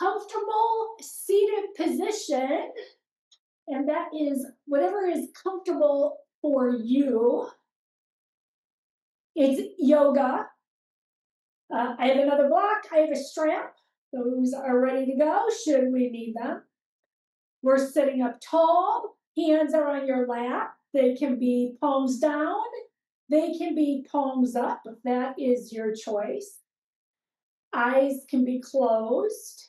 comfortable seated position, and that is whatever is comfortable for you. It's yoga. I have another block. I have a strap. Those are ready to go should we need them. We're sitting up tall. Hands are on your lap. They can be palms down. They can be palms up. That is your choice. Eyes can be closed,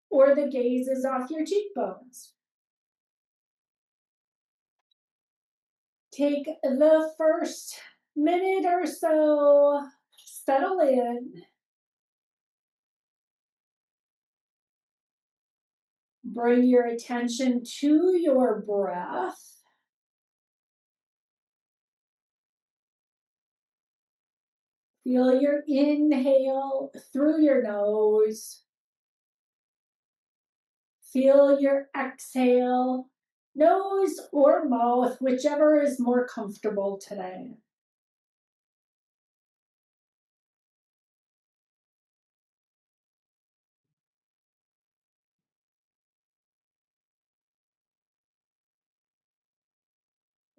or the gaze is off your cheekbones. Take the first minute or so, settle in. Bring your attention to your breath. Feel your inhale through your nose. Feel your exhale, nose or mouth, whichever is more comfortable today.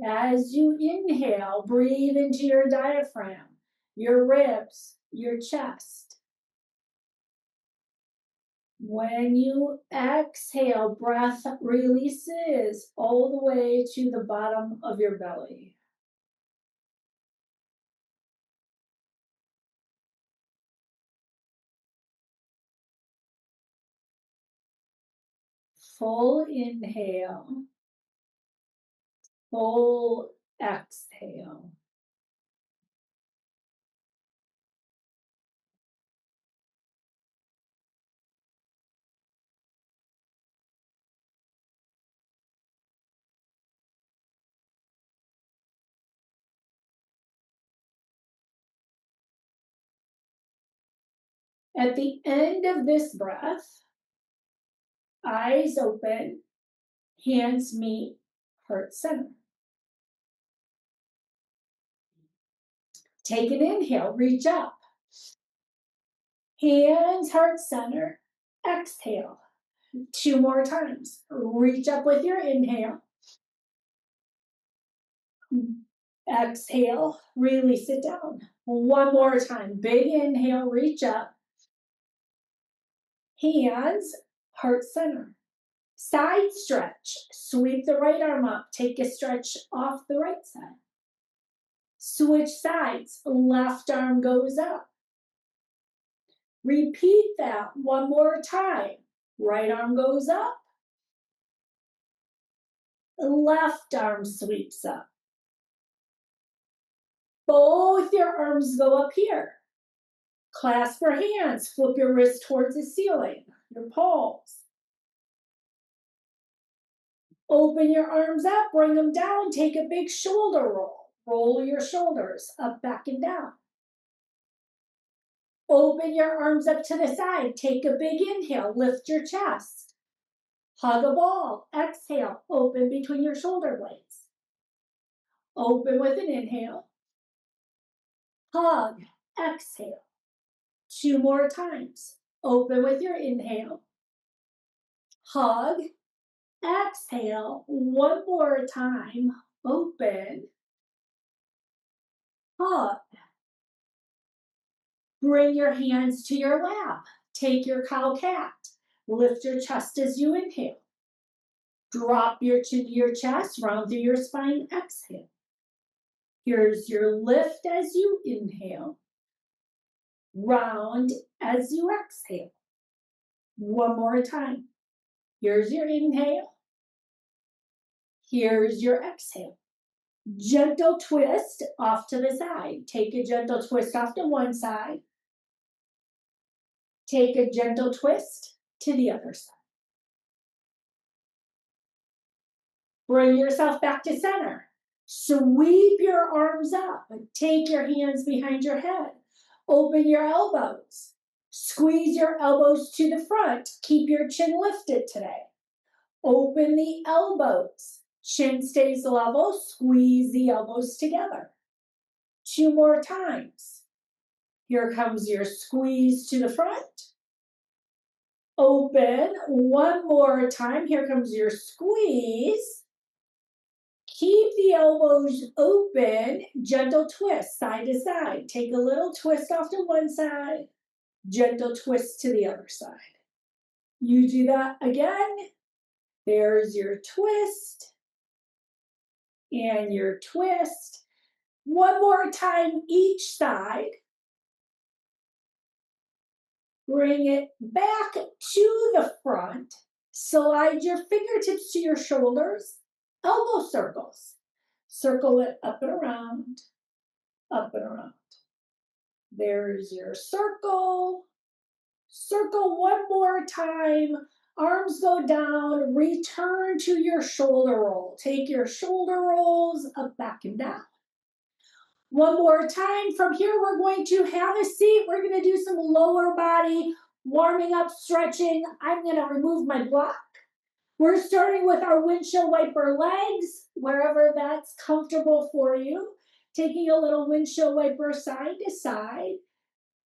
As you inhale, breathe into your diaphragm, your ribs, your chest. When you exhale, breath releases all the way to the bottom of your belly. Full inhale, full exhale. At the end of this breath, eyes open, hands meet, heart center. Take an inhale, reach up. Hands, heart center, exhale. 2 more times. Reach up with your inhale. Exhale, release it down. 1 more time. Big inhale, reach up. Hands, heart center. Side stretch. Sweep the right arm up. Take a stretch off the right side. Switch sides. Left arm goes up. Repeat that 1 more time. Right arm goes up. Left arm sweeps up. Both your arms go up here. Clasp your hands. Flip your wrist towards the ceiling. Your palms. Open your arms up. Bring them down. Take a big shoulder roll. Roll your shoulders up, back, and down. Open your arms up to the side. Take a big inhale. Lift your chest. Hug a ball. Exhale. Open between your shoulder blades. Open with an inhale. Hug. Exhale. 2 more times. Open with your inhale. Hug. Exhale. 1 more time. Open. Hug. Bring your hands to your lap. Take your cow cat. Lift your chest as you inhale. Drop your chin to your chest, round through your spine, exhale. Here's your lift as you inhale. Round as you exhale. 1 more time. Here's your inhale. Here's your exhale. Gentle twist off to the side. Take a gentle twist off to one side. Take a gentle twist to the other side. Bring yourself back to center. Sweep your arms up and take your hands behind your head. Open your elbows. Squeeze your elbows to the front. Keep your chin lifted today. Open the elbows. Chin stays level. Squeeze the elbows together. 2 more times. Here comes your squeeze to the front. Open one more time. Here comes your squeeze. Keep the elbows open, gentle twist side to side. Take a little twist off to one side, gentle twist to the other side. You do that again. There's your twist and your twist. One more time each side. Bring it back to the front. Slide your fingertips to your shoulders. Elbow circles. Circle it up and around, up and around. There's your circle. Circle one more time. Arms go down. Return to your shoulder roll. Take your shoulder rolls up, back, and down. One more time. From here, we're going to have a seat. We're going to do some lower body warming up, stretching. I'm going to remove my block. We're starting with our windshield wiper legs, wherever that's comfortable for you. Taking a little windshield wiper side to side.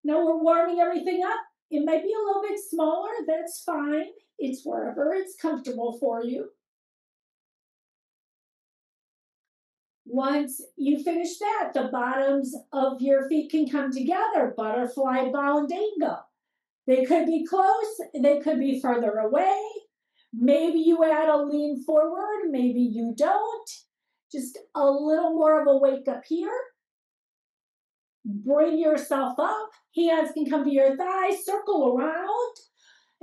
Now we're warming everything up. It might be a little bit smaller, that's fine. It's wherever it's comfortable for you. Once you finish that, the bottoms of your feet can come together, butterfly bound angle. They could be close, they could be further away. Maybe you add a lean forward, maybe you don't. Just a little more of a wake up here. Bring yourself up. Hands can come to your thighs, circle around.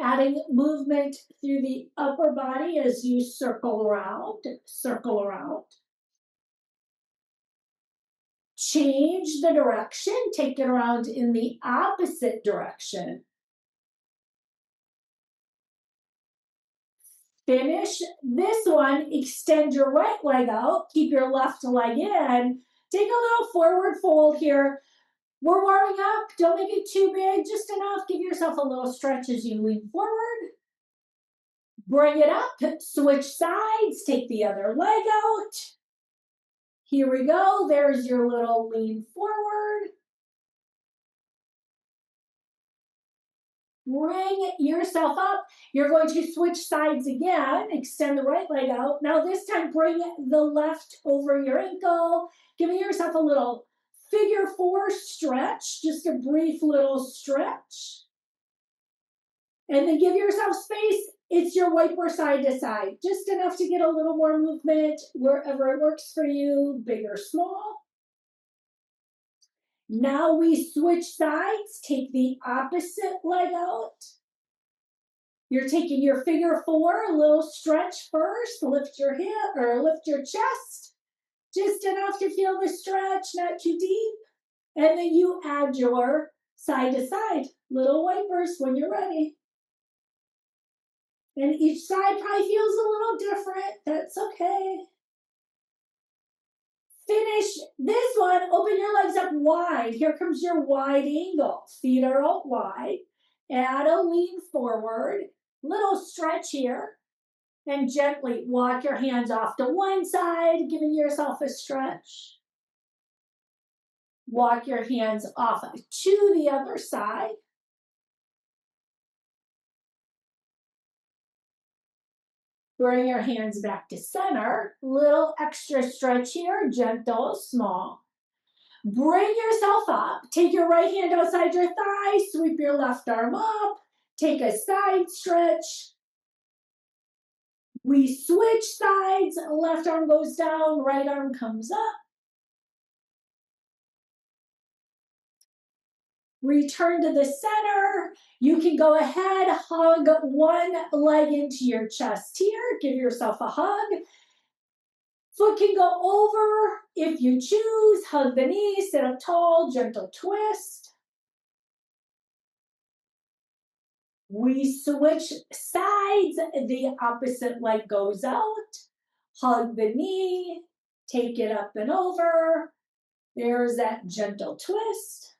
Adding movement through the upper body as you circle around, circle around. Change the direction, take it around in the opposite direction. Finish this one, extend your right leg out, keep your left leg in. Take a little forward fold here. We're warming up, don't make it too big, just enough. Give yourself a little stretch as you lean forward. Bring it up, switch sides, take the other leg out. Here we go, there's your little lean forward. Bring yourself up. You're going to switch sides again, extend the right leg out. Now this time bring the left over your ankle, giving yourself a little figure four stretch, just a brief little stretch. And then give yourself space. It's your wiper side to side, just enough to get a little more movement wherever it works for you, big or small. Now we switch sides, take the opposite leg out. You're taking your figure four, a little stretch first, lift your hip or lift your chest, just enough to feel the stretch, not too deep. And then you add your side to side, little wipers when you're ready. And each side probably feels a little different. That's okay. Finish this one. Open your legs up wide. Here comes your wide angle. Feet are out wide. Add a lean forward. Little stretch here. And gently walk your hands off to one side, giving yourself a stretch. Walk your hands off to the other side. Bring your hands back to center. Little extra stretch here, gentle, small. Bring yourself up. Take your right hand outside your thigh. Sweep your left arm up. Take a side stretch. We switch sides. Left arm goes down. Right arm comes up. Return to the center. You can go ahead, hug one leg into your chest here. Give yourself a hug. Foot can go over if you choose. Hug the knee, sit up tall, gentle twist. We switch sides. The opposite leg goes out. Hug the knee, take it up and over. There's that gentle twist.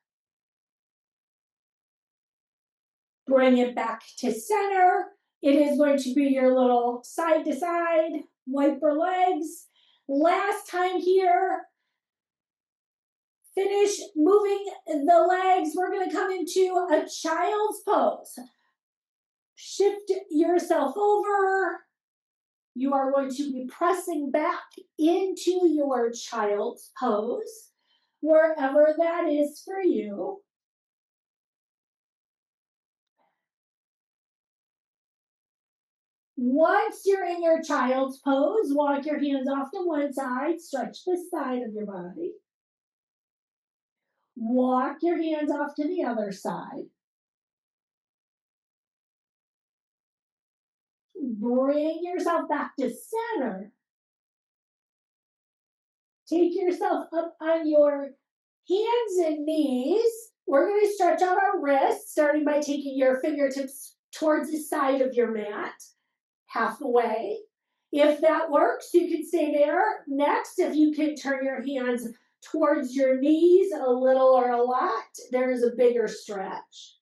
Bring it back to center. It is going to be your little side to side wiper legs. Last time here. Finish moving the legs. We're going to come into a child's pose. Shift yourself over. You are going to be pressing back into your child's pose, wherever that is for you. Once you're in your child's pose, walk your hands off to one side, stretch the side of your body. Walk your hands off to the other side. Bring yourself back to center. Take yourself up on your hands and knees. We're going to stretch out our wrists, starting by taking your fingertips towards the side of your mat, halfway. If that works, you can stay there. Next, if you can turn your hands towards your knees a little or a lot, there's a bigger stretch.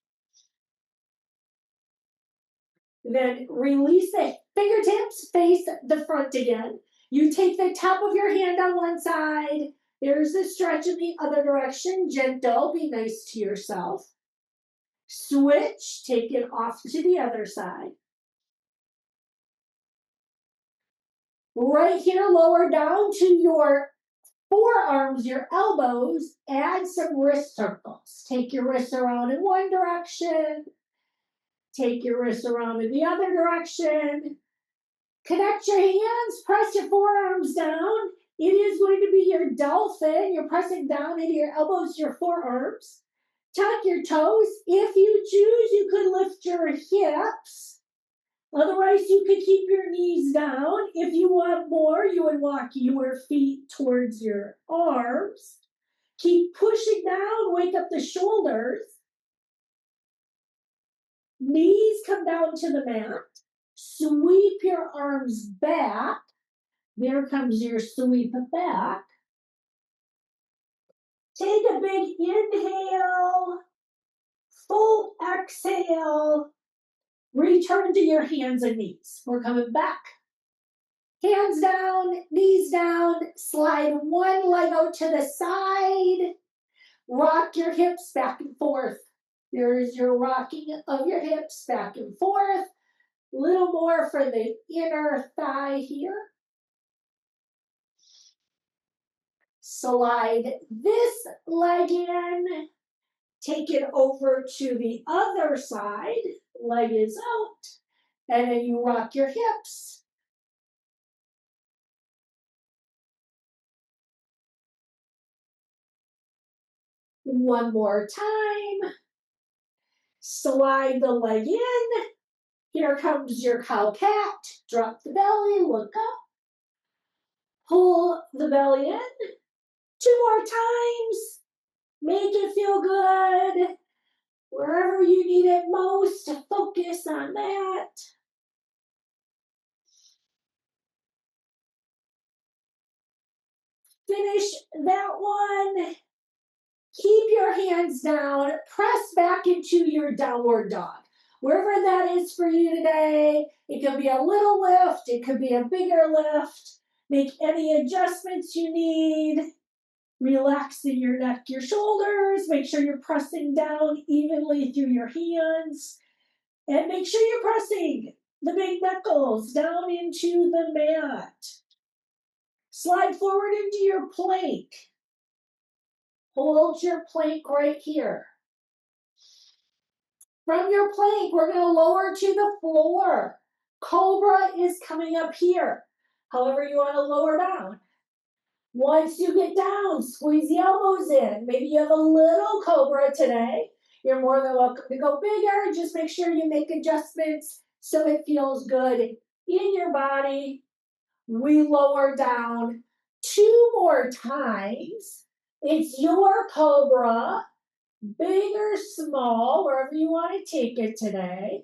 Then release the fingertips, face the front again. You take the top of your hand on one side. There's the stretch in the other direction. Gentle, be nice to yourself. Switch, take it off to the other side. Right here, lower down to your forearms, your elbows, add some wrist circles. Take your wrists around in one direction. Take your wrists around in the other direction. Connect your hands, press your forearms down. It is going to be your dolphin. You're pressing down into your elbows, your forearms. Tuck your toes. If you choose, you could lift your hips. Otherwise, you could keep your knees down. If you want more, you would walk your feet towards your arms. Keep pushing down, wake up the shoulders. Knees come down to the mat. Sweep your arms back. There comes your sweep back. Take a big inhale. Full exhale. Return to your hands and knees. We're coming back. Hands down, knees down. Slide one leg out to the side. Rock your hips back and forth. There's your rocking of your hips back and forth. Little more for the inner thigh here. Slide this leg in. Take it over to the other side. Leg is out. And then you rock your hips. One more time. Slide the leg in. Here comes your cow cat. Drop the belly, look up. Pull the belly in. 2 more times. Make it feel good. Wherever you need it most, focus on that. Finish that one. Keep your hands down. Press back into your downward dog. Wherever that is for you today, it could be a little lift, it could be a bigger lift. Make any adjustments you need. Relaxing your neck, your shoulders. Make sure you're pressing down evenly through your hands. And make sure you're pressing the big knuckles down into the mat. Slide forward into your plank. Hold your plank right here. From your plank, we're going to lower to the floor. Cobra is coming up here. However you want to lower down. Once you get down, squeeze the elbows in. Maybe you have a little cobra today. You're more than welcome to go bigger. Just make sure you make adjustments so it feels good in your body. We lower down 2 more times. It's your cobra, big or small, wherever you want to take it today.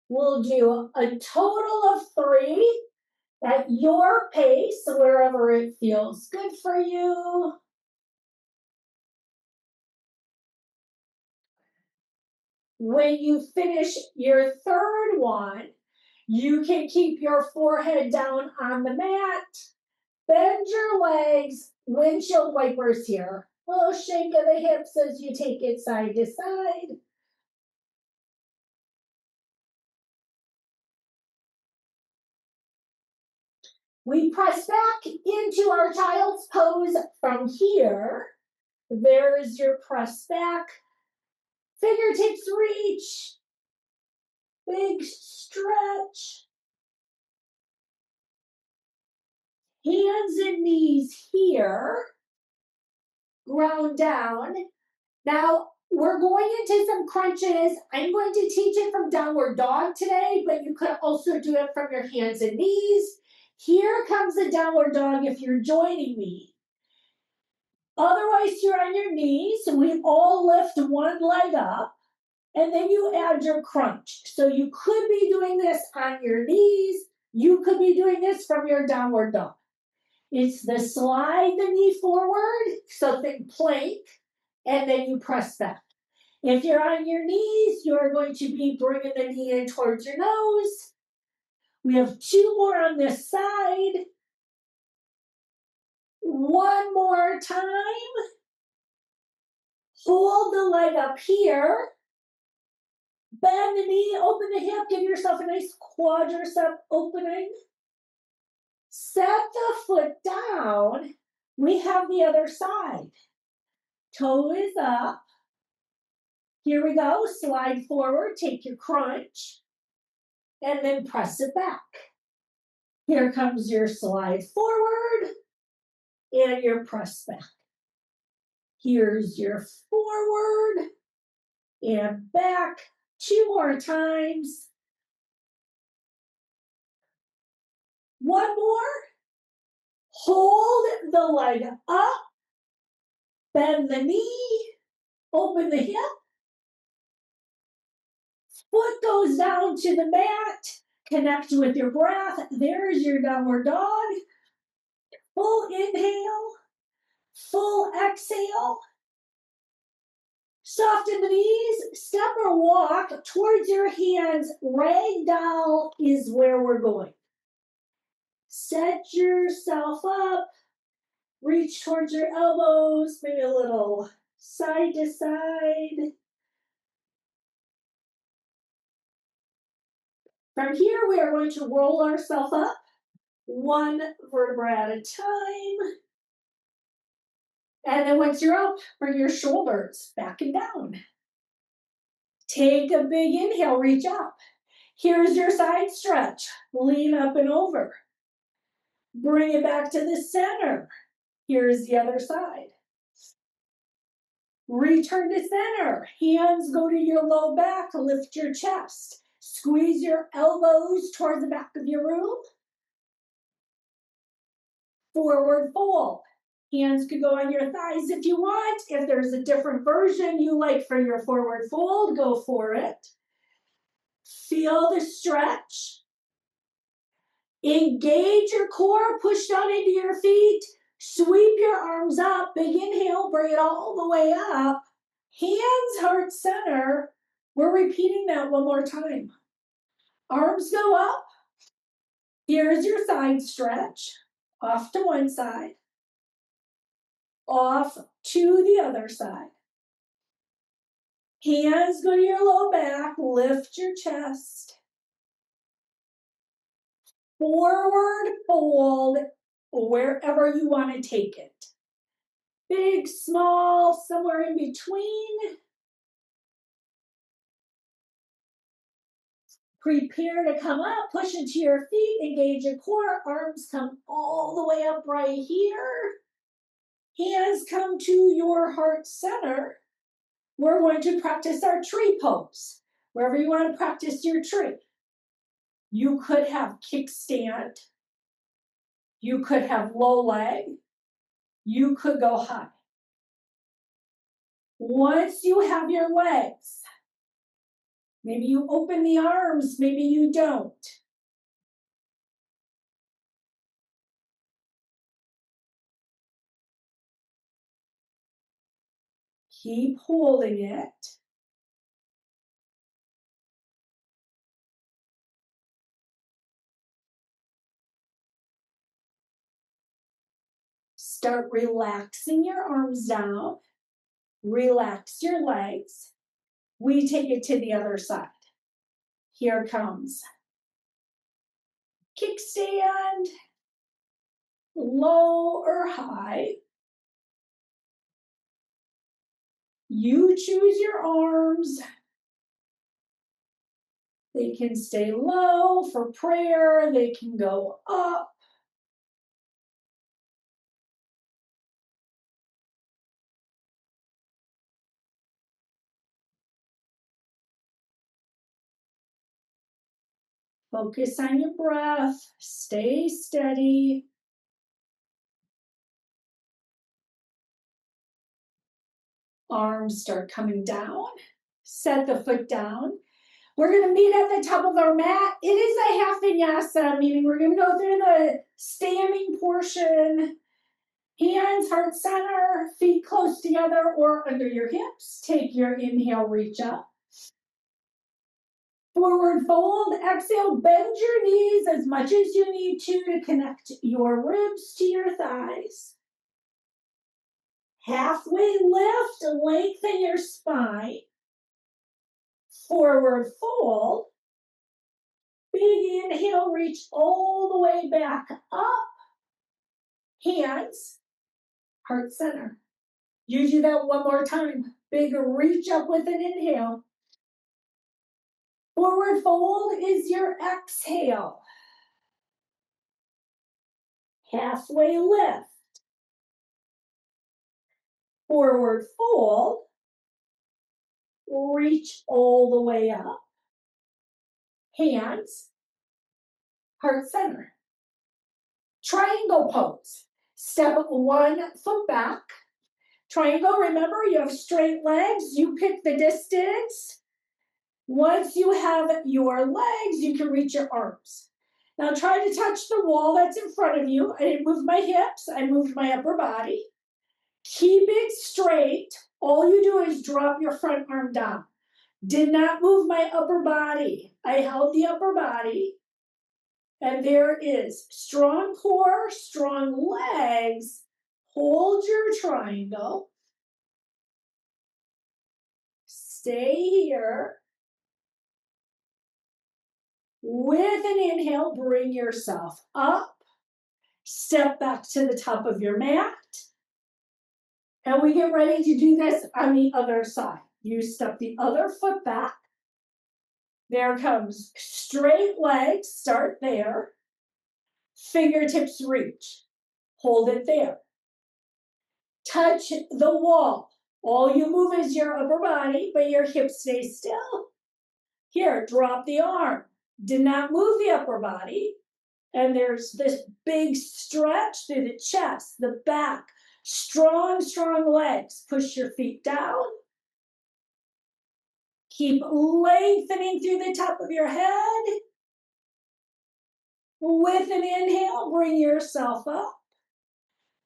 We'll do a total of 3 at your pace, wherever it feels good for you. When you finish your 3rd one, you can keep your forehead down on the mat. Bend your legs, windshield wipers here. Little shake of the hips as you take it side to side. We press back into our child's pose from here. There's your press back. Fingertips reach. Big stretch. Hands and knees here. Ground down. Now, we're going into some crunches. I'm going to teach it from downward dog today, but you could also do it from your hands and knees. Here comes the downward dog if you're joining me. Otherwise, you're on your knees, and we all lift one leg up, and then you add your crunch. So you could be doing this on your knees. You could be doing this from your downward dog. It's the slide the knee forward, so think plank, and then you press back. If you're on your knees, you're going to be bringing the knee in towards your nose. We have 2 more on this side. One more time. Hold the leg up here. Bend the knee, open the hip, give yourself a nice quadricep opening. Set the foot down. We have the other side. Toe is up. Here we go. Slide forward, take your crunch, and then press it back. Here comes your slide forward and your press back. Here's your forward and back. 2 more times. One more. Hold the leg up. Bend the knee. Open the hip. Foot goes down to the mat. Connect with your breath. There's your downward dog. Full inhale. Full exhale. Soften the knees. Step or walk towards your hands. Ragdoll is where we're going. Set yourself up. Reach towards your elbows. Maybe a little side to side. From here, we are going to roll ourselves up, 1 vertebra at a time. And then once you're up, bring your shoulders back and down. Take a big inhale, reach up. Here's your side stretch. Lean up and over. Bring it back to the center. Here's the other side. Return to center. Hands go to your low back. Lift your chest. Squeeze your elbows toward the back of your room. Forward fold. Hands could go on your thighs if you want. If there's a different version you like for your forward fold, go for it. Feel the stretch. Engage your core, push down into your feet. Sweep your arms up. Big inhale, bring it all the way up. Hands heart center. We're repeating that one more time. Arms go up. Here's your side stretch. Off to one side. Off to the other side. Hands go to your low back. Lift your chest. Forward fold wherever you want to take it. Big, small, somewhere in between. Prepare to come up, push into your feet, engage your core, arms come all the way up right here. Hands come to your heart center. We're going to practice our tree pose. Wherever you want to practice your tree. You could have kickstand. You could have low leg. You could go high. Once you have your legs, maybe you open the arms, maybe you don't. Keep holding it. Start relaxing your arms down. Relax your legs. We take it to the other side. Here comes kickstand. low or high. You choose your arms. They can stay low for prayer. They can go up. Focus on your breath. Stay steady. Arms start coming down. Set the foot down. We're going to meet at the top of our mat. It is a half vinyasa, meaning we're going to go through the standing portion. Hands, heart center, feet close together or under your hips. Take your inhale, reach up. Forward fold, exhale, bend your knees as much as you need to connect your ribs to your thighs. Halfway lift, lengthen your spine. Forward fold. Big inhale, reach all the way back up. Hands, heart center. You do that one more time. Big reach up with an inhale. Forward fold is your exhale. Halfway lift. Forward fold. Reach all the way up. Hands, heart center. Triangle pose. Step 1 foot back. Triangle, remember you have straight legs. You pick the distance. Once you have your legs, you can reach your arms. Now try to touch the wall that's in front of you. I didn't move my hips. I moved my upper body. Keep it straight. All you do is drop your front arm down. Did not move my upper body. I held the upper body. And there is strong core, strong legs. Hold your triangle. Stay here. With an inhale, bring yourself up. Step back to the top of your mat. And we get ready to do this on the other side. You step the other foot back. There comes straight legs, start there. Fingertips reach. Hold it there. Touch the wall. All you move is your upper body, but your hips stay still. Here, drop the arm. Did not move the upper body. And there's this big stretch through the chest, the back. Strong, strong legs. Push your feet down. Keep lengthening through the top of your head. With an inhale, bring yourself up.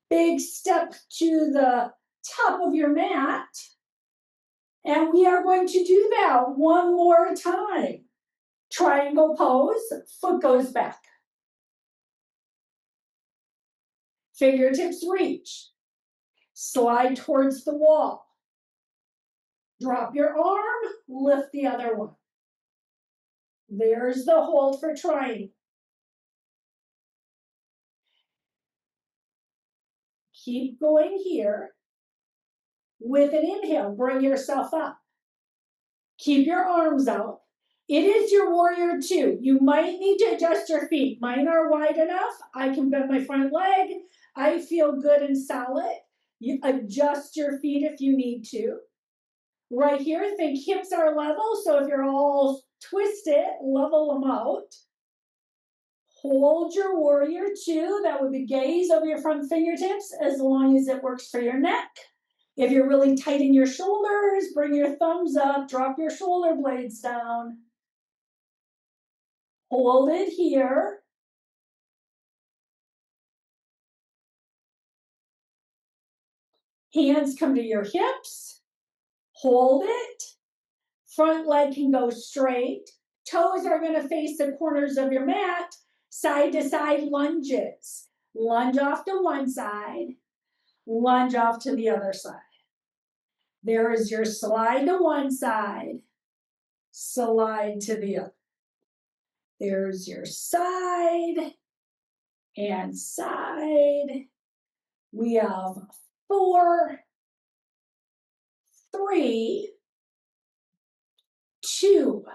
Big step to the top of your mat. And we are going to do that one more time. Triangle pose, foot goes back. Fingertips reach. Slide towards the wall. Drop your arm, lift the other one. There's the hold for triangle. Keep going here. With an inhale, bring yourself up. Keep your arms out. It is your warrior 2. You might need to adjust your feet. Mine are wide enough. I can bend my front leg. I feel good and solid. You adjust your feet if you need to. Right here, think hips are level. So if you're all twisted, level them out. Hold your warrior 2. That would be gaze over your front fingertips as long as it works for your neck. If you're really tight in your shoulders, bring your thumbs up, drop your shoulder blades down. Hold it here. Hands come to your hips. Hold it. Front leg can go straight. Toes are going to face the corners of your mat. Side to side lunges. Lunge off to one side. Lunge off to the other side. There is your slide to one side. Slide to the other. There's your side. and side. We have 4, 3, 2.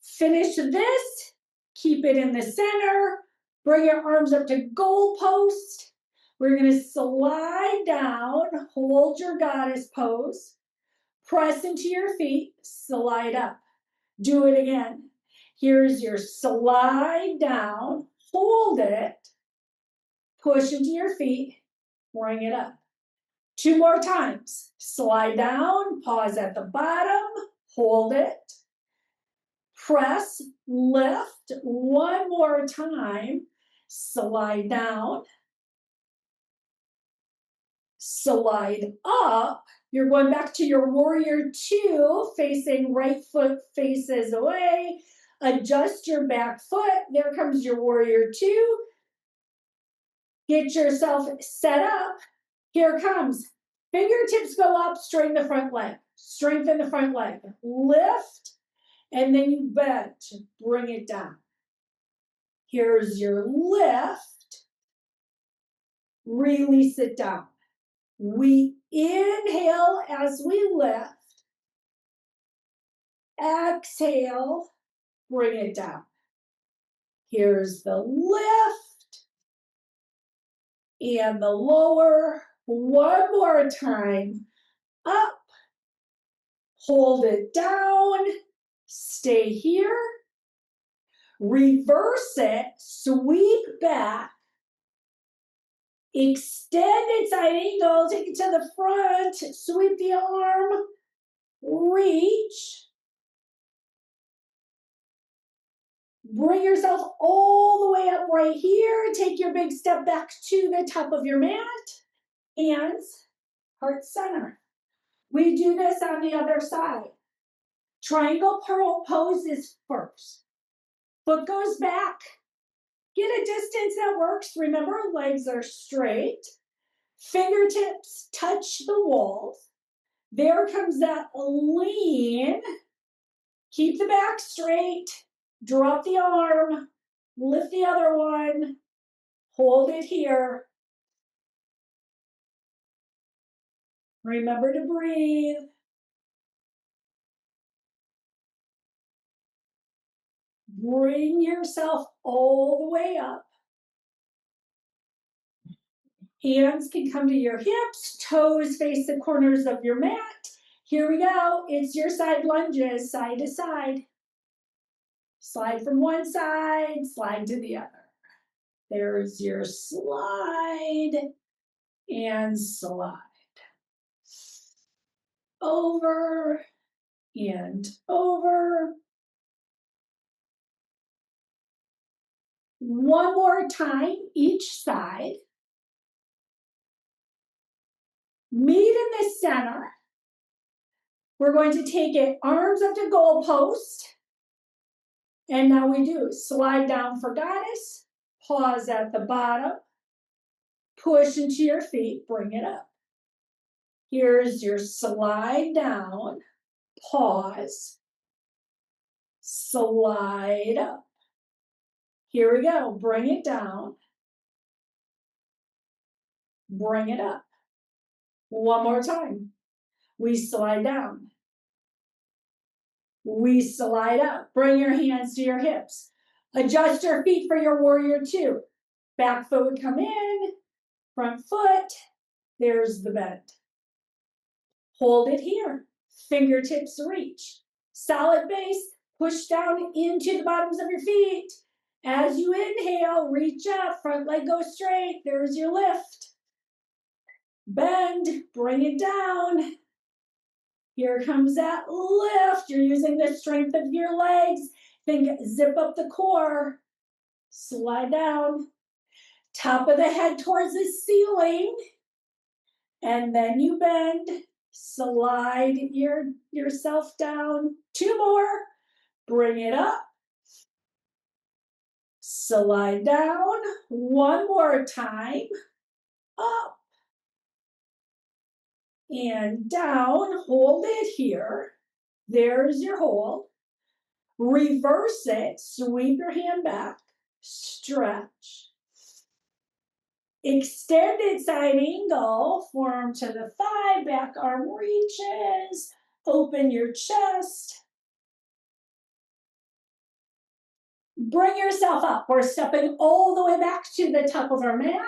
Finish this, keep it in the center, bring your arms up to goal post. We're gonna slide down, hold your goddess pose, press into your feet, slide up. Do it again. Here's your slide down, hold it, push into your feet, bring it up. 2 more times. Slide down, pause at the bottom, hold it, press, lift. 1 more time. Slide down, slide up. You're going back to your warrior 2, facing right foot faces away. Adjust your back foot. There comes your warrior 2. Get yourself set up. Here it comes. Fingertips go up, straighten the front leg. Strengthen the front leg. Lift, and then you bend. Bring it down. Here's your lift. Release it down. We inhale as we lift. Exhale, bring it down. Here's the lift and the lower. 1 more time. Up. Hold it down. Stay here. Reverse it. Sweep back. Extended side angle. Take it to the front. Sweep the arm. Reach. Bring yourself all the way up right here. Take your big step back to the top of your mat. Hands, heart center. We do this on the other side. Triangle pose is first. Foot goes back. Get a distance that works. Remember, legs are straight. Fingertips touch the walls. There comes that lean. Keep the back straight. Drop the arm. Lift the other one. Hold it here. Remember to breathe. Bring yourself all the way up. Hands can come to your hips, toes face the corners of your mat. Here we go. It's your side lunges, side to side. Slide from one side, slide to the other. There's your slide and slide. Over and over. 1 more time, each side. Meet in the center. We're going to take it arms up to goal post. And now we do slide down for goddess. Pause at the bottom. Push into your feet, bring it up. Here's your slide down. Pause. Slide up. Here we go. Bring it down. Bring it up. 1 more time. We slide down. We slide up. Bring your hands to your hips. Adjust your feet for your warrior 2. Back foot would come in. Front foot. There's the bend. Hold it here. Fingertips reach. Solid base. Push down into the bottoms of your feet. As you inhale, reach up. Front leg goes straight. There's your lift. Bend. Bring it down. Here comes that lift. You're using the strength of your legs. Think zip up the core. Slide down. Top of the head towards the ceiling. And then you bend. Slide yourself down. 2 more. Bring it up. Slide down. 1 more time. Up. And down. Hold it here. There's your hold. Reverse it. Sweep your hand back. Stretch. Extended side angle, forearm to the thigh, back arm reaches, open your chest. Bring yourself up. We're stepping all the way back to the top of our mat.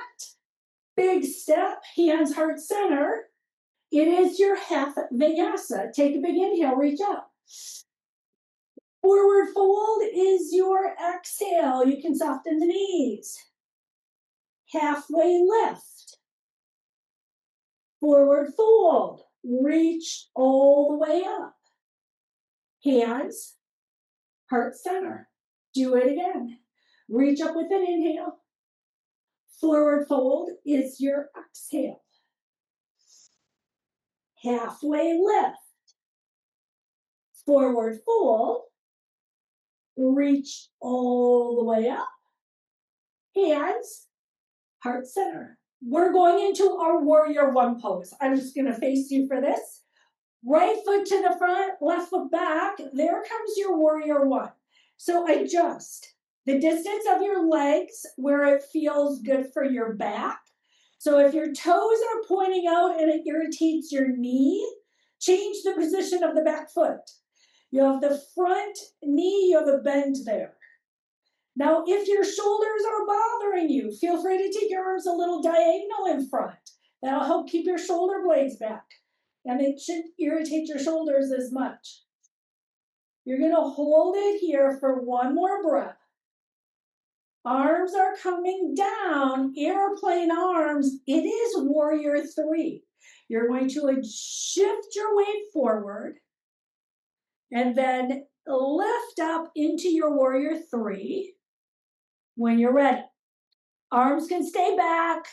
Big step, hands heart center. It is your half vinyasa. Take a big inhale, reach up. Forward fold is your exhale. You can soften the knees. Halfway lift. Forward fold. Reach all the way up. Hands, heart center. Do it again. Reach up with an inhale. Forward fold is your exhale. Halfway lift. Forward fold. Reach all the way up. Hands, heart center. We're going into our warrior one pose. I'm just going to face you for this. Right foot to the front, left foot back. There comes your warrior one. So adjust the distance of your legs where it feels good for your back. So if your toes are pointing out and it irritates your knee, change the position of the back foot. You have the front knee, you have a bend there. Now, if your shoulders are bothering you, feel free to take your arms a little diagonal in front. That'll help keep your shoulder blades back. And it shouldn't irritate your shoulders as much. You're going to hold it here for one more breath. Arms are coming down, airplane arms. It is warrior three. You're going to shift your weight forward and then lift up into your warrior three when you're ready. Arms can stay back.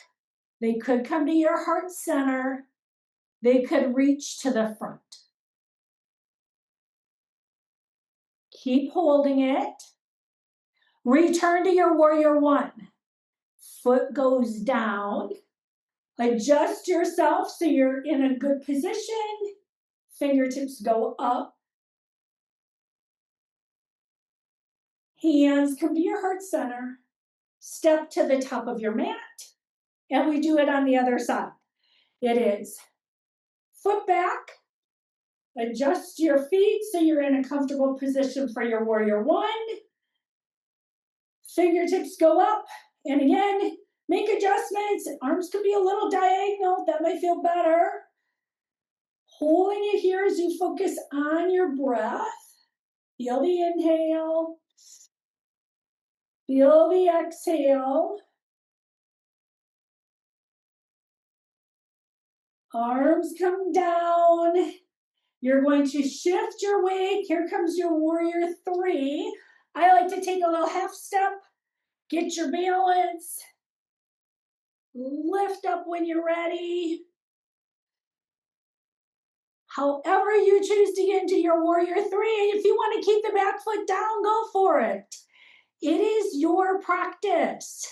They could come to your heart center. They could reach to the front. Keep holding it. Return to your warrior one. Foot goes down. Adjust yourself so you're in a good position. Fingertips go up. Hands come to your heart center. Step to the top of your mat. And we do it on the other side. It is foot back. Adjust your feet so you're in a comfortable position for your warrior one. Fingertips go up. And again, make adjustments. Arms could be a little diagonal. That might feel better. Holding it here as you focus on your breath. Feel the inhale. Feel the exhale. Arms come down. You're going to shift your weight. Here comes your warrior three. I like to take a little half step. Get your balance. Lift up when you're ready. However you choose to get into your warrior three, if you want to keep the back foot down, go for it. It is your practice.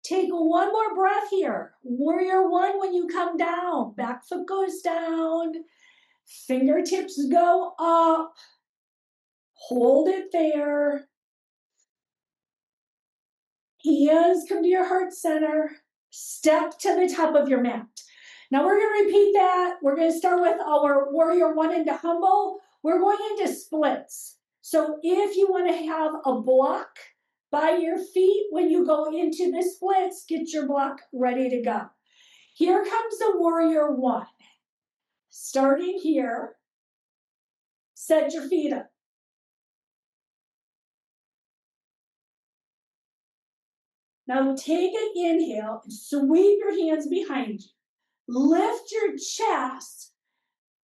Take one more breath here. Warrior one when you come down. Back foot goes down. Fingertips go up. Hold it there. Hands come to your heart center. Step to the top of your mat. Now we're going to repeat that. We're going to start with our warrior one into humble. We're going into splits. So if you want to have a block by your feet when you go into the splits, get your block ready to go. Here comes the warrior one. Starting here, set your feet up. Now take an inhale and sweep your hands behind you. Lift your chest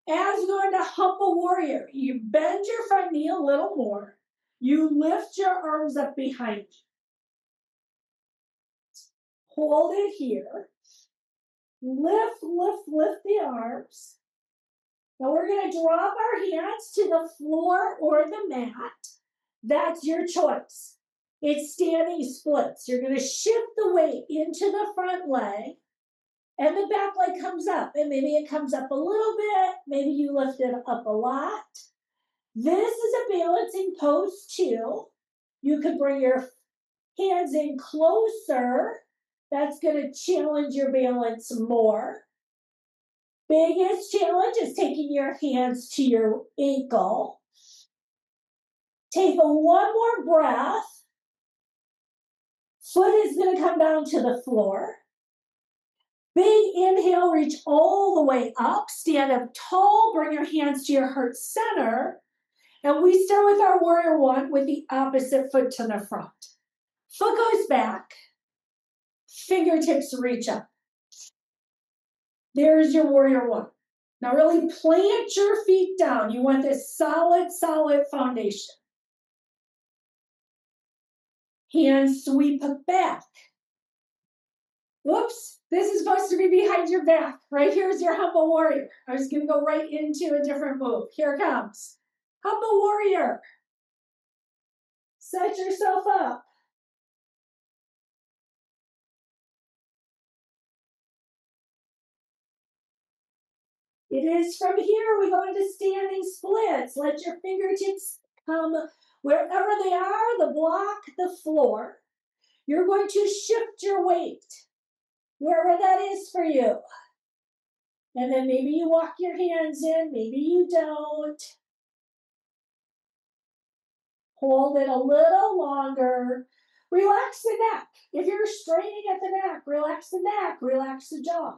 as you go into humble warrior. You bend your front knee a little more. You lift your arms up behind you. Hold it here. Lift, lift, lift the arms. Now we're going to drop our hands to the floor or the mat. That's your choice. It's standing splits. You're going to shift the weight into the front leg and the back leg comes up. And maybe it comes up a little bit. Maybe you lift it up a lot. This is a balancing pose too. You could bring your hands in closer. That's going to challenge your balance more. Biggest challenge is taking your hands to your ankle. Take one more breath. Foot is going to come down to the floor. Big inhale, reach all the way up. Stand up tall, bring your hands to your heart center. And we start with our warrior one with the opposite foot to the front. Foot goes back. Fingertips reach up. There's your warrior one. Now really plant your feet down. You want this solid, solid foundation. Hands sweep back. Whoops, this is supposed to be behind your back. Right here is your humble warrior. I was gonna go right into a different move. Here it comes. Humble warrior. Set yourself up. It is from here we go into standing splits. Let your fingertips come wherever they are, the block, the floor. You're going to shift your weight wherever that is for you. And then maybe you walk your hands in, maybe you don't. Hold it a little longer. Relax the neck. If you're straining at the neck, relax the neck, relax the jaw.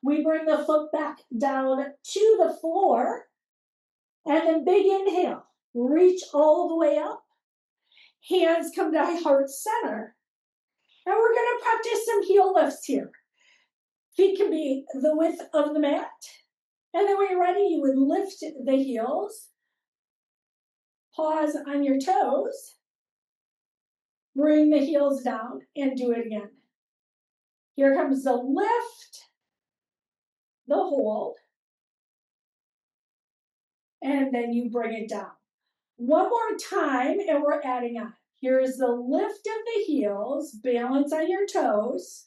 We bring the foot back down to the floor. And then big inhale. Reach all the way up. Hands come to heart center. And we're going to practice some heel lifts here. Feet can be the width of the mat. And then when you're ready, you would lift the heels. Pause on your toes. Bring the heels down and do it again. Here comes the lift, the hold, and then you bring it down. One more time, and we're adding on. Here's the lift of the heels, balance on your toes.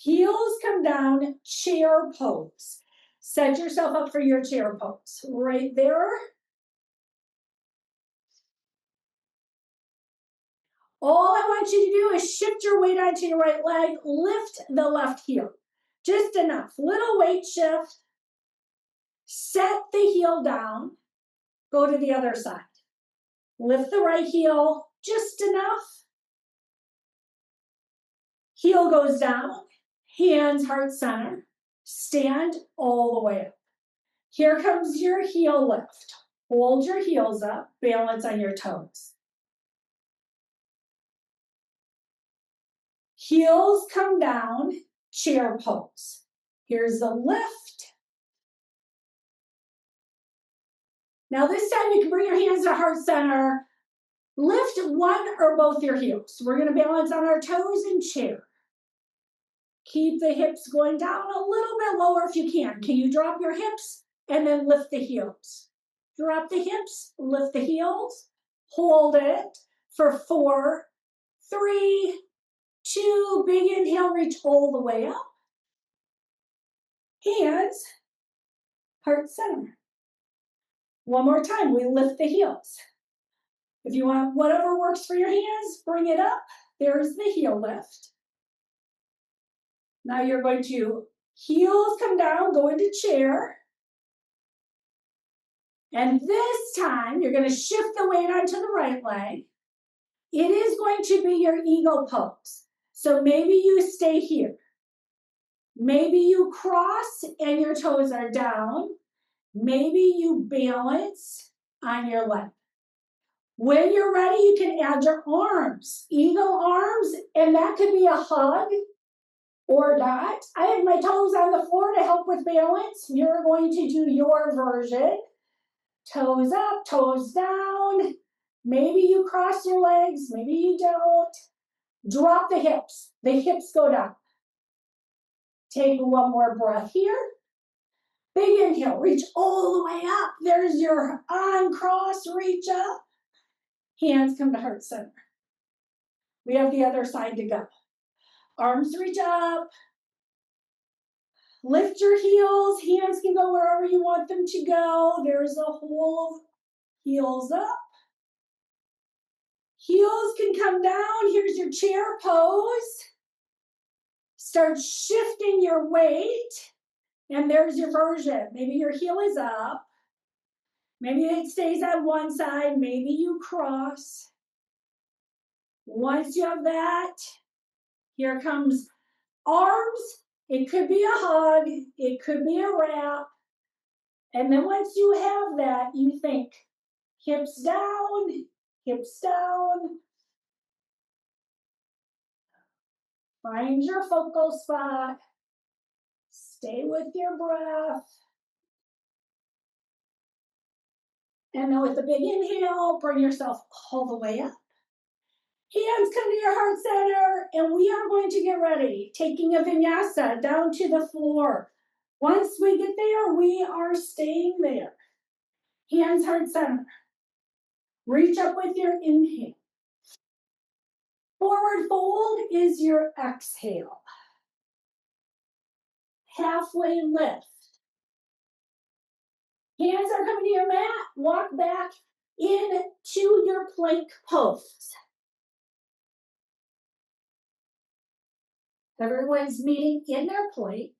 Heels come down, chair pose. Set yourself up for your chair pose. Right there. All I want you to do is shift your weight onto your right leg, lift the left heel. Just enough. Little weight shift. Set the heel down. Go to the other side. Lift the right heel just enough. Heel goes down. Hands heart center. Stand all the way up. Here comes your heel lift. Hold your heels up. Balance on your toes. Heels come down. Chair pose. Here's the lift. Now this time you can bring your hands to heart center. Lift one or both your heels. We're going to balance on our toes and chair. Keep the hips going down a little bit lower if you can. Can you drop your hips and then lift the heels? Drop the hips, lift the heels. Hold it for 4, 3, 2. Big inhale, reach all the way up. Hands, heart center. One more time, we lift the heels. If you want whatever works for your hands, bring it up. There's the heel lift. Now you're going to heels come down, go into chair. And this time you're going to shift the weight onto the right leg. It is going to be your eagle pose. So maybe you stay here. Maybe you cross and your toes are down. Maybe you balance on your leg. When you're ready, you can add your arms, eagle arms, and that could be a hug or not. I have my toes on the floor to help with balance. You're going to do your version. Toes up, toes down. Maybe you cross your legs, maybe you don't. Drop the hips. The hips go down. Take one more breath here. Big inhale, reach all the way up. There's your on cross, reach up. Hands come to heart center. We have the other side to go. Arms reach up. Lift your heels. Hands can go wherever you want them to go. There's a whole heels up. Heels can come down. Here's your chair pose. Start shifting your weight. And there's your version. Maybe your heel is up. Maybe it stays on one side. Maybe you cross. Once you have that, here comes arms. It could be a hug. It could be a wrap. And then once you have that, you think hips down, hips down. Find your focal spot. Stay with your breath. And then with the big inhale, bring yourself all the way up. Hands come to your heart center, and we are going to get ready, taking a vinyasa down to the floor. Once we get there, we are staying there. Hands heart center. Reach up with your inhale. Forward fold is your exhale. Halfway lift. Hands are coming to your mat. Walk back into your plank pose. Everyone's meeting in their plank.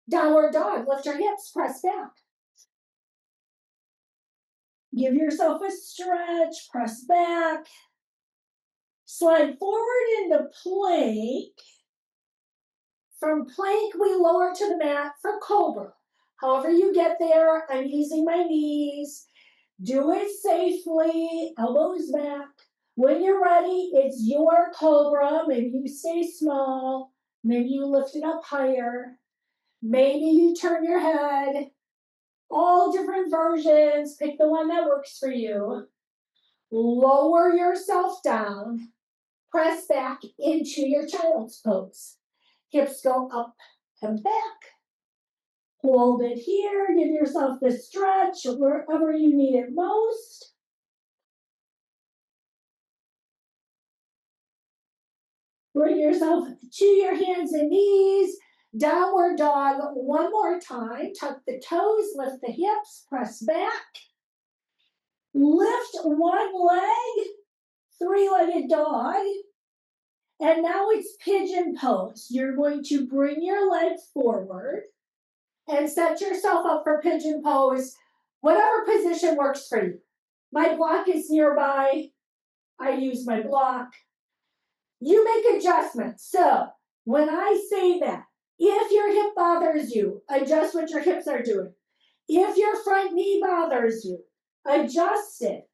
Downward dog. Lift your hips. Press back. Give yourself a stretch. Press back. Slide forward into plank. From plank, we lower to the mat for cobra. However you get there, I'm using my knees. Do it safely, elbows back. When you're ready, it's your cobra. Maybe you stay small. Maybe you lift it up higher. Maybe you turn your head. All different versions. Pick the one that works for you. Lower yourself down. Press back into your child's pose. Hips go up and back. Hold it here. Give yourself the stretch wherever you need it most. Bring yourself to your hands and knees. Downward dog one more time. Tuck the toes, lift the hips, press back. Lift one leg, three-legged dog. And now it's pigeon pose. You're going to bring your leg forward and set yourself up for pigeon pose, whatever position works for you. My block is nearby. I use my block. You make adjustments. So when I say that, if your hip bothers you, adjust what your hips are doing. If your front knee bothers you, adjust it.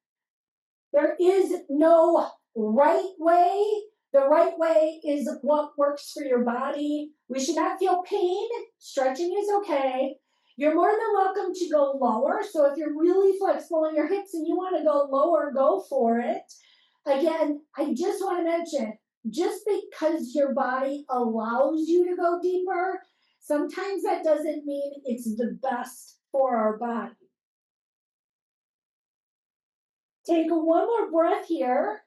There is no right way. The right way is what works for your body. We should not feel pain. Stretching is okay. You're more than welcome to go lower. So if you're really flexible in your hips and you want to go lower, go for it. Again, I just want to mention, just because your body allows you to go deeper, sometimes that doesn't mean it's the best for our body. Take one more breath here.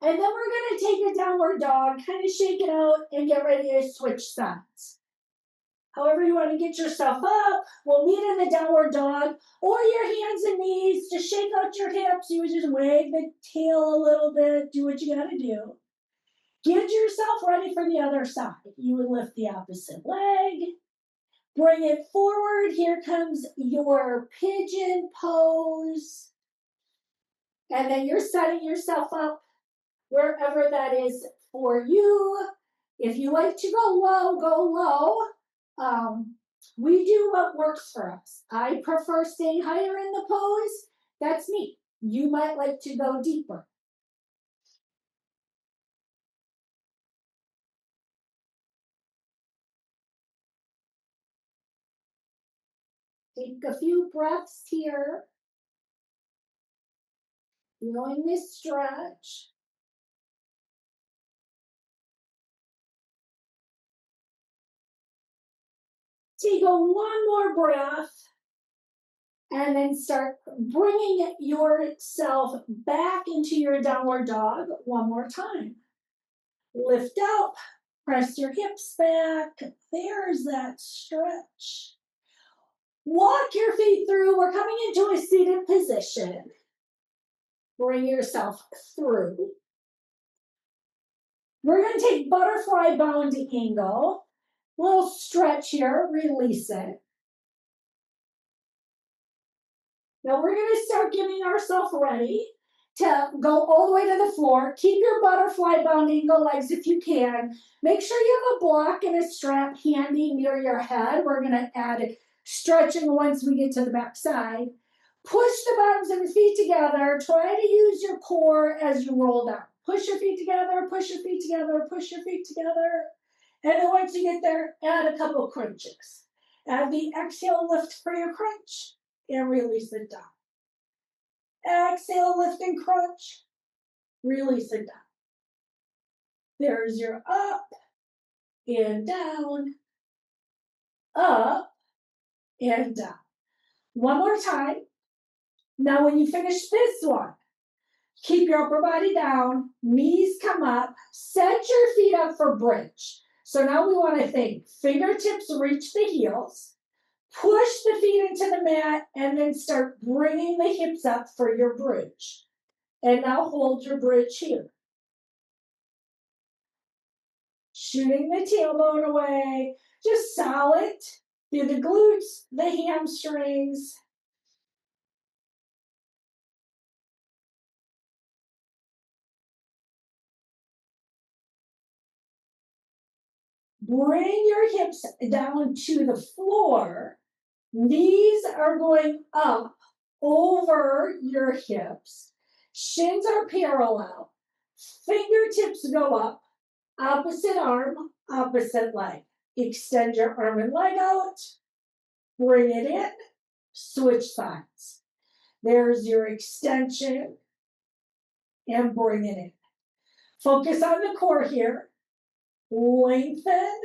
And then we're going to take a downward dog, kind of shake it out, and get ready to switch sides. However you want to get yourself up, we'll meet in the downward dog, or your hands and knees, just shake out your hips. You would just wag the tail a little bit, do what you got to do. Get yourself ready for the other side. You would lift the opposite leg, bring it forward. Here comes your pigeon pose. And then you're setting yourself up wherever that is for you. If you like to go low, go low. We do what works for us. I prefer staying higher in the pose. That's me. You might like to go deeper. Take a few breaths here. Feeling this stretch. Take one more breath and then start bringing yourself back into your downward dog one more time. Lift up, press your hips back. There's that stretch. Walk your feet through. We're coming into a seated position. Bring yourself through. We're going to take butterfly bound angle. Little stretch here, release it. Now we're going to start getting ourselves ready to go all the way to the floor. Keep your butterfly bound angle legs if you can. Make sure you have a block and a strap handy near your head. We're going to add stretching once we get to the back side. Push the bottoms of your feet together. Try to use your core as you roll down. Push your feet together, push your feet together, push your feet together. And then once you get there, add a couple of crunches. Add the exhale lift for your crunch and release it down. Exhale, lift and crunch. Release it down. There's your up and down, up and down. One more time. Now when you finish this one, keep your upper body down, knees come up, set your feet up for bridge. So now we want to think, fingertips reach the heels, push the feet into the mat, and then start bringing the hips up for your bridge. And now hold your bridge here. Shooting the tailbone away, just solid through the glutes, the hamstrings. Bring your hips down to the floor. Knees are going up over your hips. Shins are parallel. Fingertips go up. Opposite arm, opposite leg. Extend your arm and leg out. Bring it in. Switch sides. There's your extension. And bring it in. Focus on the core here. Lengthen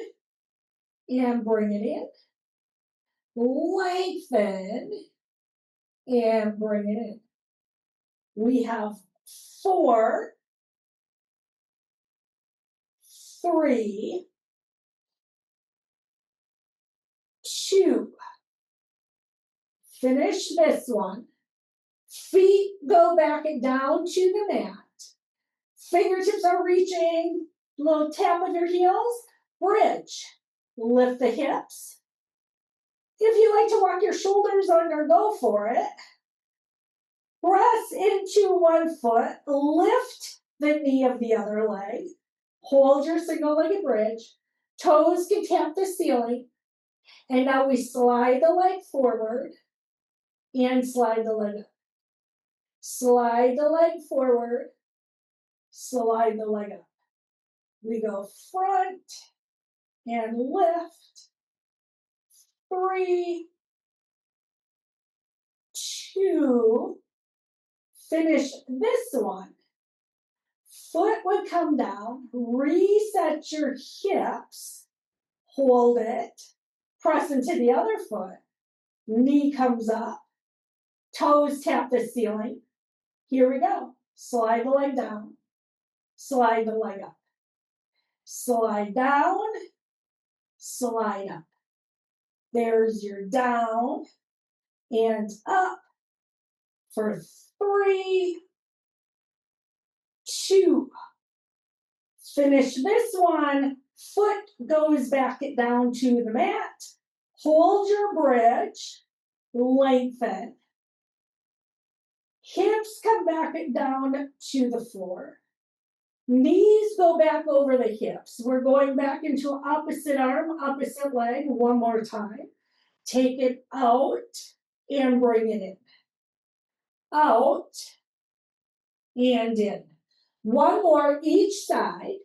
and bring it in. Lengthen and bring it in. We have 4, 3, 2. Finish this one. Feet go back and down to the mat. Fingertips are reaching. Little tap with your heels. Bridge. Lift the hips. If you like to walk your shoulders under, go for it. Press into one foot. Lift the knee of the other leg. Hold your single-legged bridge. Toes can tap the ceiling. And now we slide the leg forward and slide the leg up. Slide the leg forward, slide the leg up. We go front and lift. 3, 2. Finish this one. Foot would come down. Reset your hips. Hold it. Press into the other foot. Knee comes up. Toes tap the ceiling. Here we go. Slide the leg down. Slide the leg up. Slide down. Slide up. There's your down and up for 3, 2. Finish this one. Foot goes back down to the mat. Hold your bridge. Lengthen. Hips come back down to the floor. Knees go back over the hips. We're going back into opposite arm, opposite leg one more time. Take it out and bring it in. Out and in. One more each side.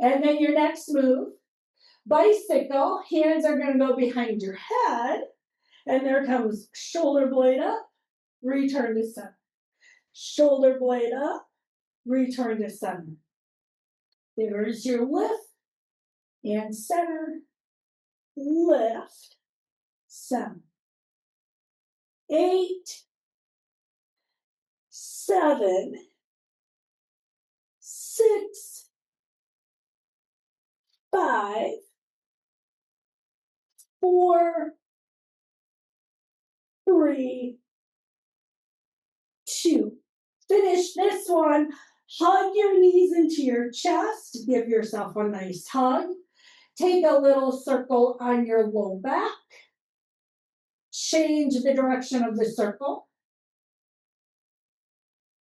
And then your next move, bicycle. Hands are going to go behind your head. And there comes shoulder blade up, return to center. Shoulder blade up, return to center. There's your lift and center, lift, center. 8, 7, 6, 5, 4, 3, 2. Finish this one. Hug your knees into your chest. Give yourself a nice hug. Take a little circle on your low back. Change the direction of the circle.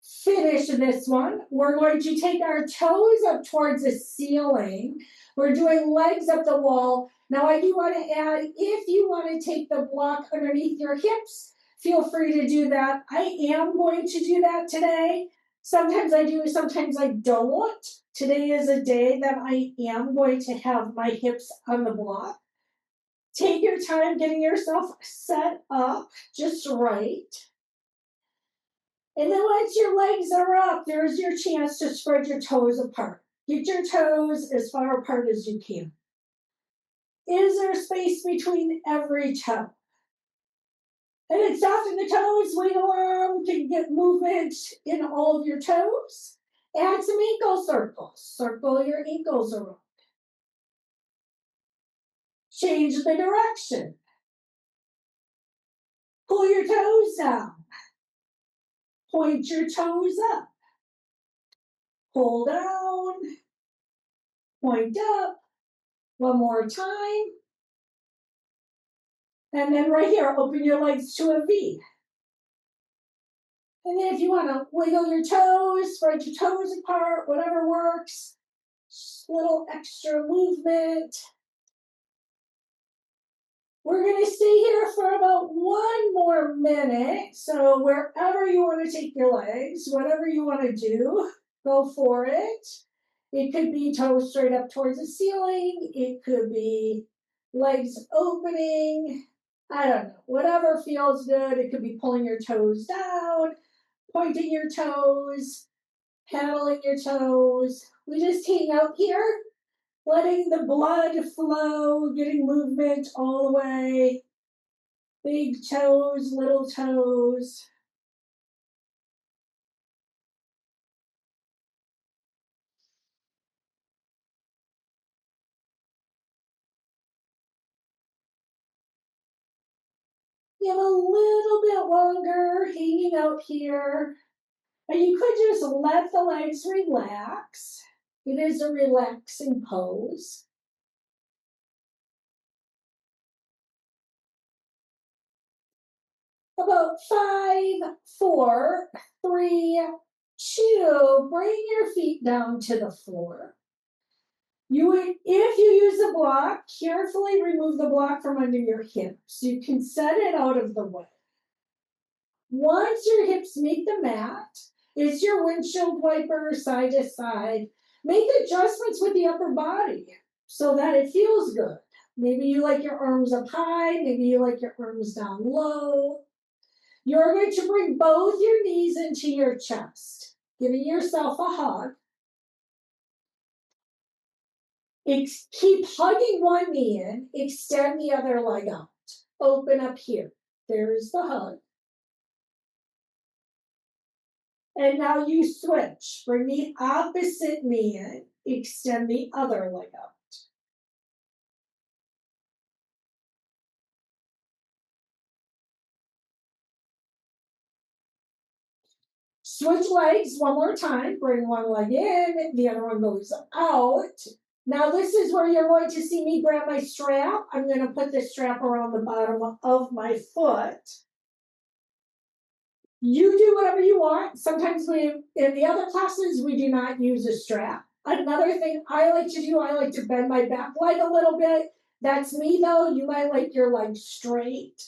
Finish this one. We're going to take our toes up towards the ceiling. We're doing legs up the wall. Now I do want to add, if you want to take the block underneath your hips, feel free to do that. I am going to do that today. Sometimes I do, sometimes I don't. Today is a day that I am going to have my hips on the block. Take your time getting yourself set up just right. And then once your legs are up, there's your chance to spread your toes apart. Get your toes as far apart as you can. Is there space between every toe? And then soften the toes, wiggle them, can get movement in all of your toes. Add some ankle circles. Circle your ankles around. Change the direction. Pull your toes down. Point your toes up. Pull down. Point up. One more time. And then right here, open your legs to a V. And then if you want to wiggle your toes, spread your toes apart, whatever works. Just a little extra movement. We're going to stay here for about 1 more minute. So wherever you want to take your legs, whatever you want to do, go for it. It could be toes straight up towards the ceiling. It could be legs opening. I don't know. Whatever feels good. It could be pulling your toes down, pointing your toes, paddling your toes. We just hang out here, letting the blood flow, getting movement all the way. Big toes, little toes. You have a little bit longer hanging out here. And you could just let the legs relax. It is a relaxing pose. About 5, 4, 3, 2, bring your feet down to the floor. If you use a block, carefully remove the block from under your hips. You can set it out of the way. Once your hips meet the mat, it's your windshield wiper side to side. Make adjustments with the upper body so that it feels good. Maybe you like your arms up high, maybe you like your arms down low. You're going to bring both your knees into your chest, giving yourself a hug. Keep hugging one knee in, extend the other leg out. Open up here. There's the hug. And now you switch. Bring the opposite knee in, extend the other leg out. Switch legs one more time. Bring one leg in, the other one goes out. Now this is where you're going to see me grab my strap. I'm going to put the strap around the bottom of my foot. You do whatever you want. Sometimes in the other classes, we do not use a strap. Another thing I like to do, I like to bend my back leg a little bit. That's me though. You might like your leg straight.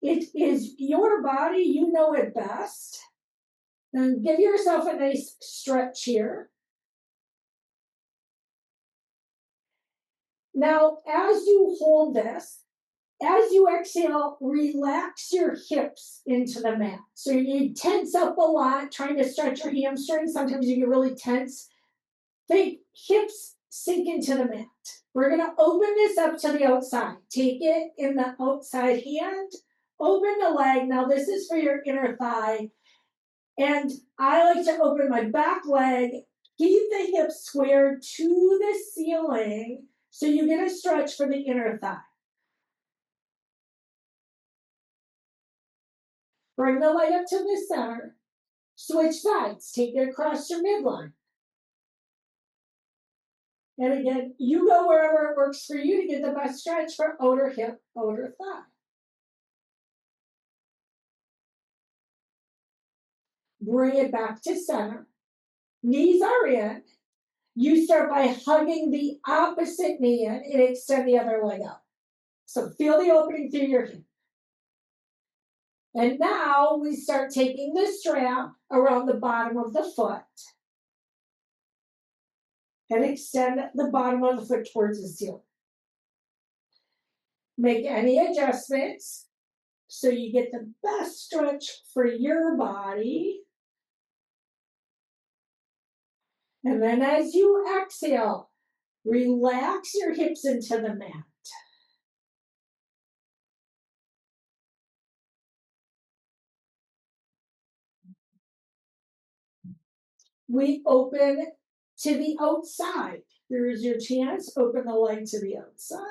It is your body. You know it best. And give yourself a nice stretch here. Now, as you hold this, as you exhale, relax your hips into the mat. So you tense up a lot, trying to stretch your hamstrings. Sometimes you get really tense. Think hips sink into the mat. We're going to open this up to the outside. Take it in the outside hand. Open the leg. Now this is for your inner thigh. And I like to open my back leg. Keep the hips squared to the ceiling so you get a stretch for the inner thigh. Bring the leg up to the center. Switch sides. Take it across your midline. And again, you go wherever it works for you to get the best stretch for outer hip, outer thigh. Bring it back to center. Knees are in. You start by hugging the opposite knee in and extend the other leg out. So feel the opening through your hip. And now we start taking the strap around the bottom of the foot and extend the bottom of the foot towards the ceiling. Make any adjustments so you get the best stretch for your body. And then as you exhale, relax your hips into the mat. We open to the outside. Here's your chance. Open the leg to the outside.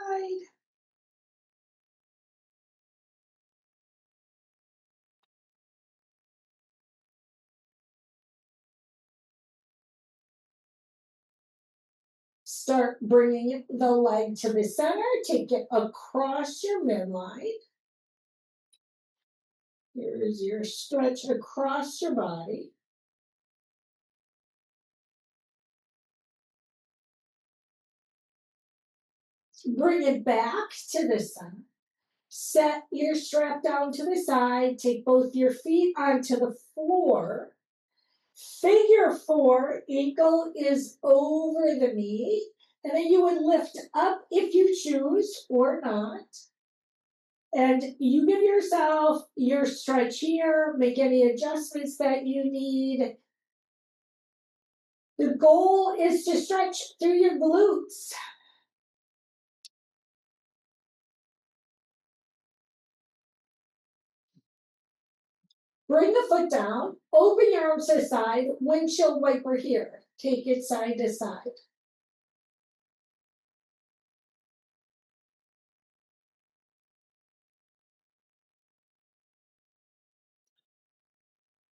Start bringing the leg to the center. Take it across your midline. Here's your stretch across your body. Bring it back to the center. Set your strap down to the side. Take both your feet onto the floor. Figure 4, ankle is over the knee. And then you would lift up if you choose or not. And you give yourself your stretch here. Make any adjustments that you need. The goal is to stretch through your glutes. Bring the foot down, open your arms to the side, windshield wiper here. Take it side to side.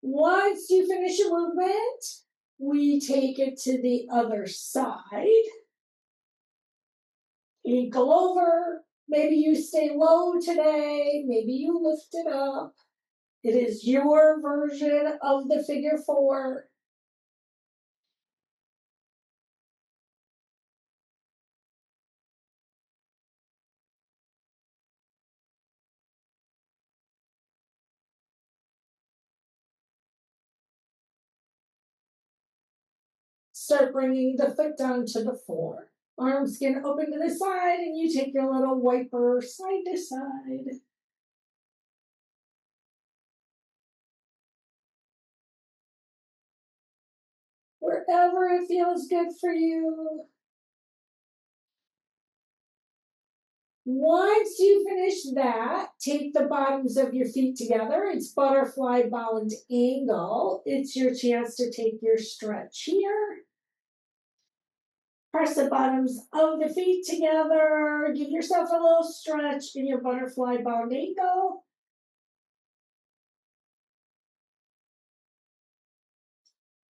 Once you finish your movement, we take it to the other side. Ankle over. Maybe you stay low today. Maybe you lift it up. It is your version of the figure 4. Start bringing the foot down to the floor. Arms can open to the side, and you take your little wiper side to side. Wherever it feels good for you. Once you finish that, take the bottoms of your feet together. It's butterfly bound angle. It's your chance to take your stretch here. Press the bottoms of the feet together. Give yourself a little stretch in your butterfly bound angle.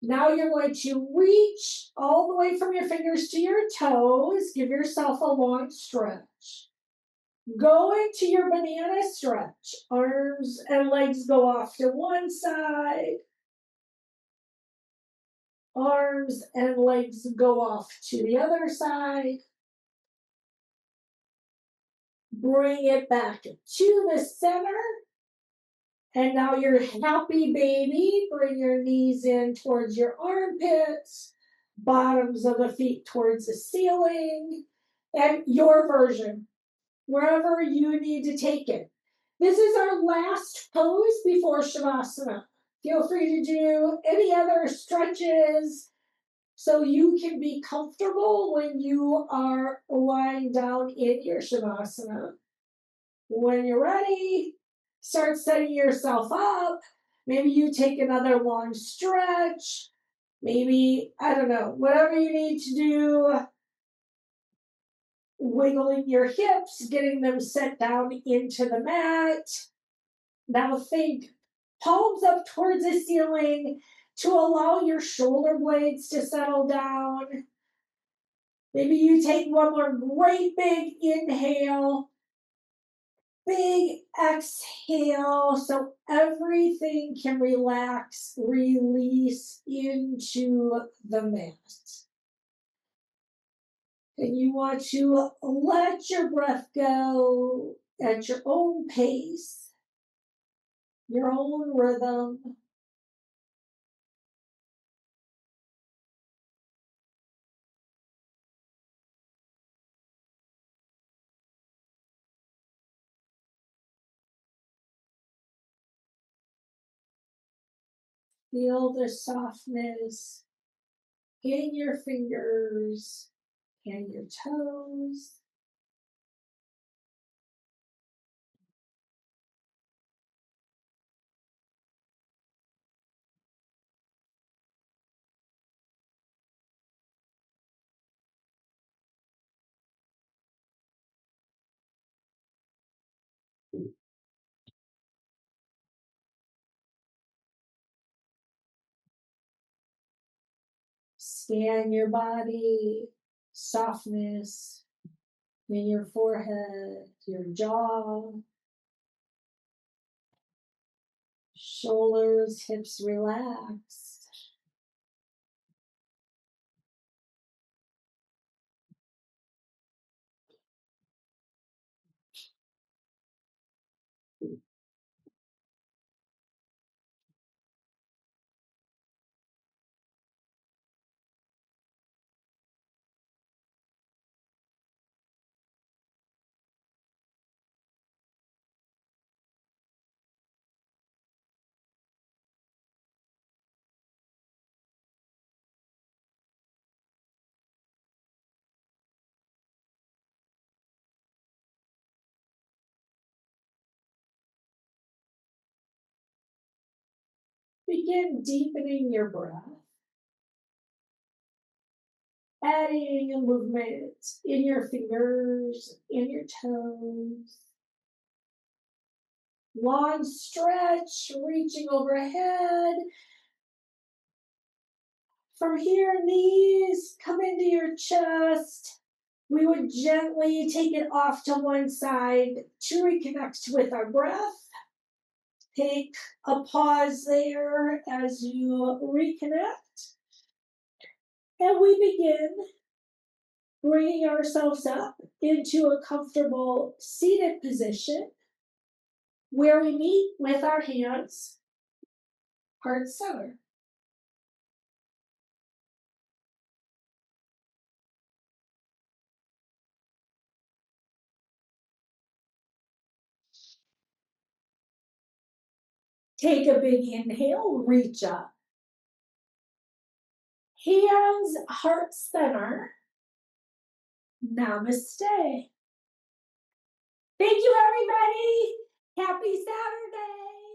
Now you're going to reach all the way from your fingers to your toes. Give yourself a long stretch. Go into your banana stretch. Arms and legs go off to one side. Arms and legs go off to the other side. Bring it back to the center. And now you're happy baby. Bring your knees in towards your armpits. Bottoms of the feet towards the ceiling. And your version, wherever you need to take it. This is our last pose before Shavasana. Feel free to do any other stretches so you can be comfortable when you are lying down in your Shavasana. When you're ready, start setting yourself up. Maybe you take another long stretch. Maybe, I don't know, whatever you need to do. Wiggling your hips, getting them set down into the mat. Now think palms up towards the ceiling to allow your shoulder blades to settle down. Maybe you take one more great big inhale, big exhale, so everything can relax, release into the mat. And you want to let your breath go at your own pace, your own rhythm. Feel the softness in your fingers and your toes. Scan your body, softness in your forehead, your jaw, shoulders, hips relaxed. Begin deepening your breath, adding a movement in your fingers, in your toes. Long stretch, reaching overhead. From here, knees come into your chest. We would gently take it off to one side to reconnect with our breath. Take a pause there as you reconnect. And we begin bringing ourselves up into a comfortable seated position where we meet with our hands heart center. Take a big inhale, reach up. Hands heart center. Namaste. Thank you, everybody. Happy Saturday.